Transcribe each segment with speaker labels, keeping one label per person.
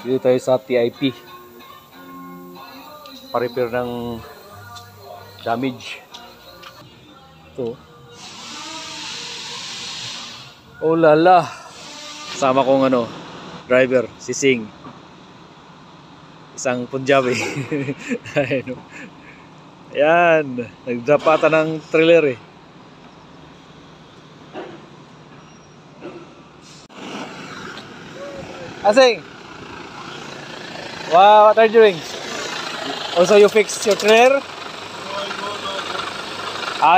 Speaker 1: Dito tayo sa TIP. Pa-repair ng damage. Ito. Oh lala. Sama kong driver, si Sing. Isang Punjabi. Ayan, nag-drop ata ng trailer eh. Asing, what are you doing? Also you fix your trailer?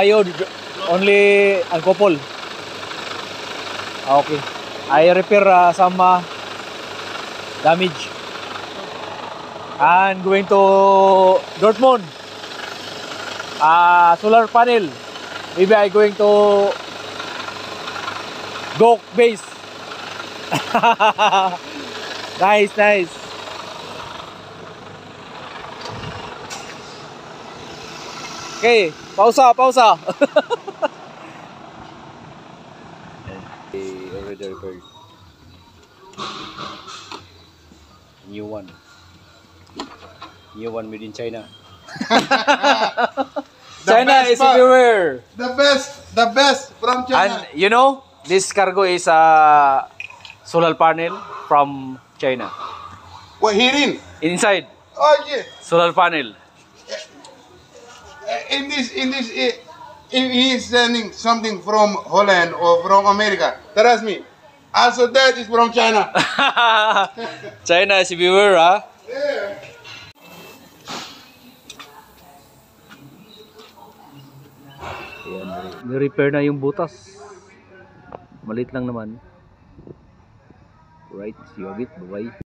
Speaker 1: You only a couple. Okay. I repair some damage. I'm going to Dortmund. Solar panel. Maybe I going to go base. Nice. Okay, pausa. Already repaired. New one made in China. China is everywhere.
Speaker 2: The best from China.
Speaker 1: And you know, this cargo is solar panel from China.
Speaker 2: What hearing?
Speaker 1: Inside,
Speaker 2: Oh yeah.
Speaker 1: solar panel.
Speaker 2: In this, if he is sending something from Holland or from America, trust me. Also, that is from China.
Speaker 1: China is everywhere, ha?
Speaker 2: Yeah.
Speaker 1: Ayan, ni-repair na yung butas. Malit lang naman. Right, see you a bit. Bye-bye.